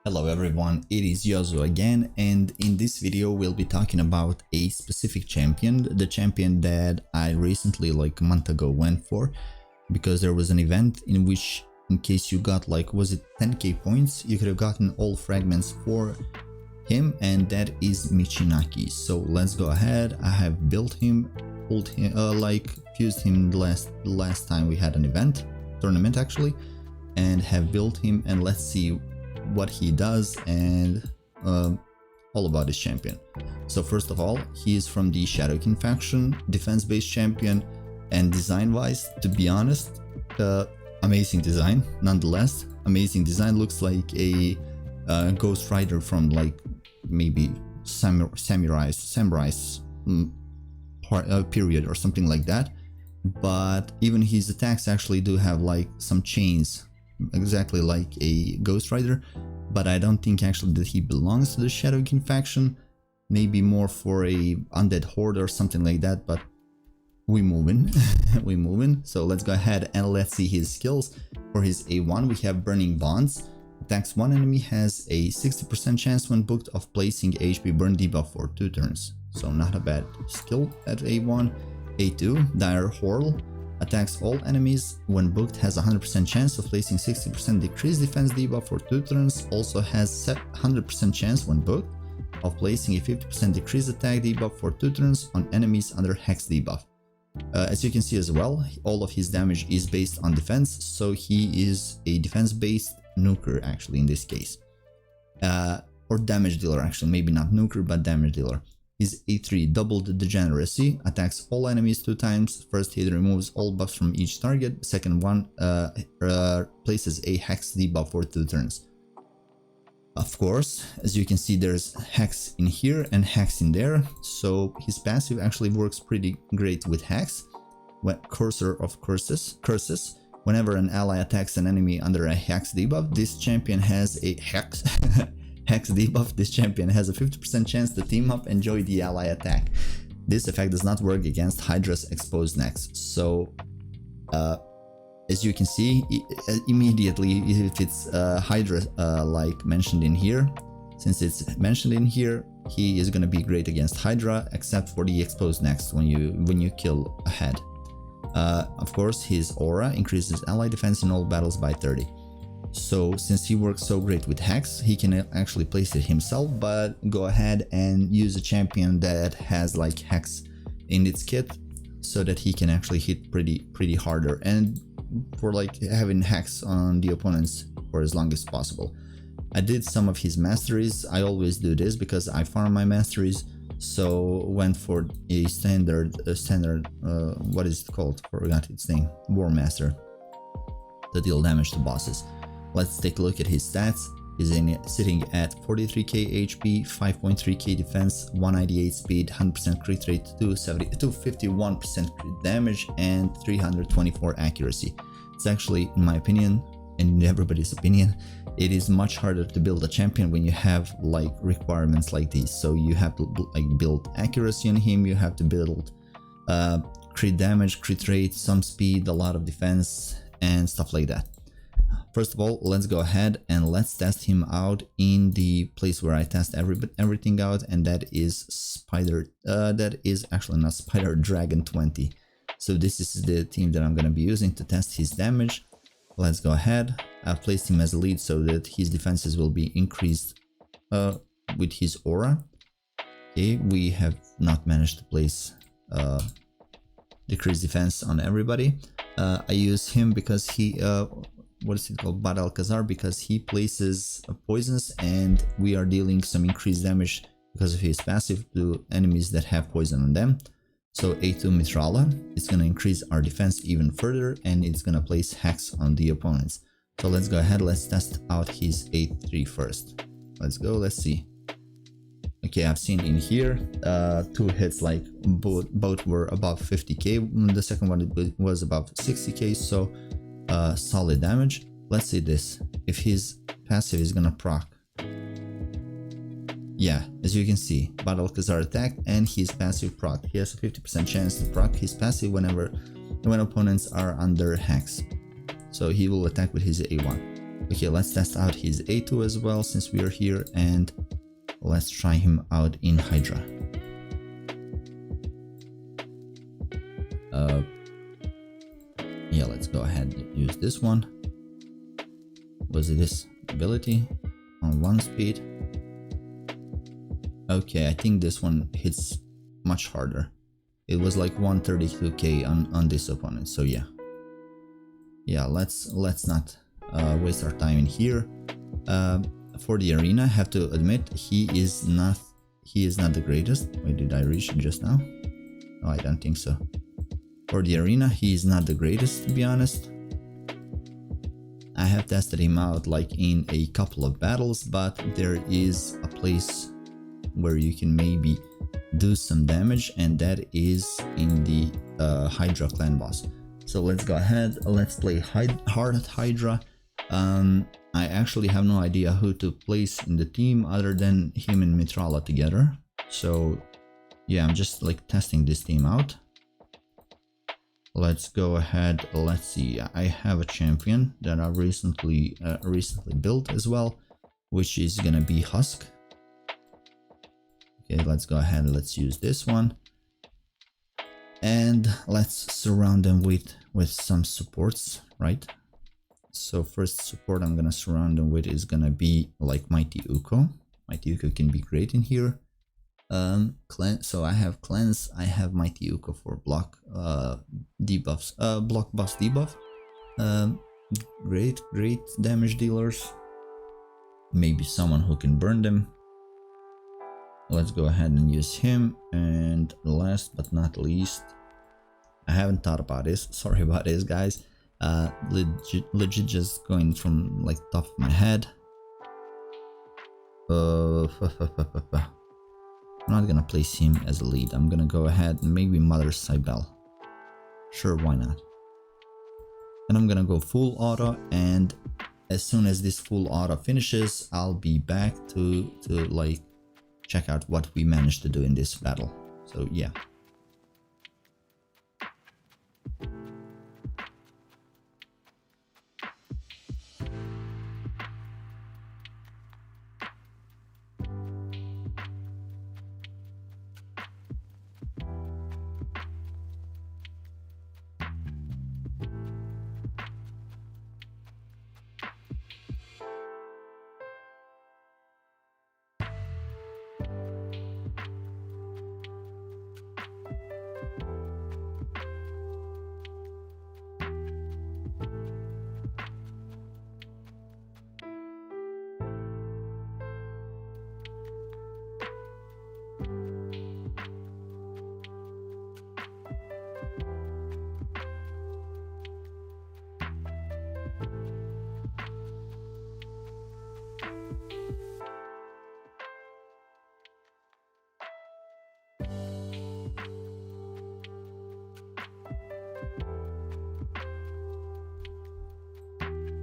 Hello everyone, it is Yozu again, and in this video we'll be talking about a specific champion, the champion that I recently like a month ago went for, because there was an event in which in case you got like, was it 10k points, you could have gotten all fragments for him, and that is Michinaki. So let's go ahead. I have built him, pulled him, fused him the last time we had an tournament actually, and have built him, and let's see what he does and all about his champion. So first of all, he is from the Shadow King faction, defense-based champion, and design-wise, to be honest, amazing design. Nonetheless, amazing design. Looks like a Ghost Rider from like maybe samurai's period or something like that. But even his attacks actually do have like some chains, exactly like a Ghost Rider, but I don't think actually that he belongs to the Shadow King faction. Maybe more for a undead horde or something like that, but we moving. We moving. So let's go ahead and let's see his skills. For his A1 we have Burning Bonds. Attacks one enemy, has a 60% chance when booked of placing HP burn debuff for 2 turns. So not a bad skill at A1. A2, Dire Whirl. Attacks all enemies when booked, has 100% chance of placing 60% decreased defense debuff for 2 turns. Also has 100% chance when booked of placing a 50% decreased attack debuff for 2 turns on enemies under hex debuff. As you can see as well, all of his damage is based on defense, so he is a defense based nuker actually in this case, or damage dealer actually, maybe not nuker but damage dealer. His A3, Doubled Degeneracy, attacks all enemies 2 times. First hit removes all buffs from each target. Second one places a hex debuff for 2 turns. Of course, as you can see, there's hex in here and hex in there, so his passive actually works pretty great with hex. When Cursor of Curses. Whenever an ally attacks an enemy under a hex debuff, this champion has a hex hex debuff. This champion has a 50% chance to team up and join the ally attack. This effect does not work against Hydra's exposed necks. So as you can see, immediately if it's Hydra like mentioned in here, since it's mentioned in here, he is going to be great against Hydra, except for the exposed necks when you kill a head. Of course, his aura increases ally defense in all battles by 30. So since he works so great with hex, he can actually place it himself, but go ahead and use a champion that has like hex in its kit, so that he can actually hit pretty harder, and for like having hex on the opponents for as long as possible. I did some of his masteries. I always do this because I farm my masteries, so went for a standard what is it called, forgot its name, War Master, to deal damage to bosses. Let's take a look at his stats. He's sitting at 43k HP, 5.3k defense, 198 speed, 100% crit rate, 251% crit damage, and 324 accuracy. It's actually, in my opinion, and in everybody's opinion, it is much harder to build a champion when you have like requirements like these. So you have to like build accuracy on him, you have to build crit damage, crit rate, some speed, a lot of defense, and stuff like that. First of all, let's go ahead and let's test him out in the place where I test everything out, and that is actually not Spider, Dragon 20. So this is the team that I'm going to be using to test his damage. Let's go ahead. I've placed him as a lead so that his defenses will be increased with his aura. Okay, we have not managed to place decreased defense on everybody. I use him because he what is it called, Bad Alcazar, because he places poisons and we are dealing some increased damage because of his passive to enemies that have poison on them. So A2 Mitrala, it's going to increase our defense even further, and it's going to place hex on the opponents. So let's go ahead, let's test out his A3 first. Let's go, let's see. Okay, I've seen in here 2 hits, like both were above 50k, the second one was above 60k, so solid damage. Let's see this, if his passive is gonna proc. Yeah, as you can see, Bad Alcazar attacked and his passive proc. He has a 50% chance to proc his passive when opponents are under hex. So he will attack with his A1. Okay, let's test out his A2 as well since we are here, and let's try him out in Hydra. Yeah, let's go ahead and use this one. Was it this ability on 1 speed? Okay, I think this one hits much harder. It was like 132k on this opponent, so yeah. Yeah, let's not waste our time in here. For the arena, I have to admit he is not the greatest. Wait, did I reach it just now? No, I don't think so. For the arena, he is not the greatest, to be honest. I have tested him out like in a couple of battles, but there is a place where you can maybe do some damage, and that is in the Hydra clan boss. So let's go ahead, let's play hard at Hydra. I actually have no idea who to place in the team other than him and Mitrala together. So yeah, I'm just like testing this team out. Let's go ahead, let's see. I have a champion that I recently built as well, which is gonna be Husk. Okay, let's go ahead, let's use this one. And let's surround them with some supports, right? So first support I'm gonna surround them with is gonna be like Mighty Uko. Mighty Uko can be great in here. So I have cleanse, I have Mighty Uko for block debuffs, block buff debuff. Great damage dealers. Maybe someone who can burn them. Let's go ahead and use him. And last but not least, I haven't thought about this, sorry about this guys. Legit just going from like top of my head. I'm not gonna place him as a lead. I'm gonna go ahead and maybe Mother Cybele. Sure, why not? And I'm gonna go full auto, and as soon as this full auto finishes, I'll be back to like check out what we managed to do in this battle. So yeah.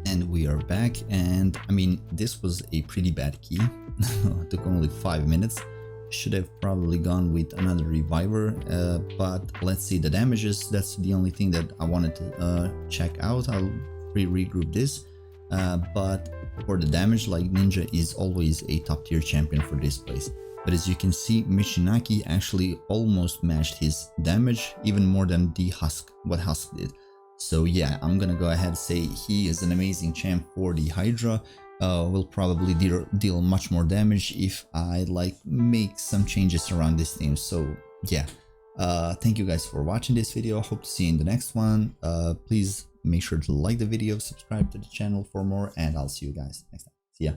And we are back, and I mean, this was a pretty bad key. It took only 5 minutes. Should have probably gone with another reviver, but let's see the damages. That's the only thing that I wanted to check out. I'll regroup this, but for the damage, like, Ninja is always a top tier champion for this place. But as you can see, Michinaki actually almost matched his damage, even more than what Husk did. So yeah, I'm gonna go ahead and say he is an amazing champ for the Hydra. Will probably deal much more damage if I like make some changes around this team. So yeah, thank you guys for watching this video. Hope to see you in the next one. Please make sure to like the video, subscribe to the channel for more, and I'll see you guys next time. See ya.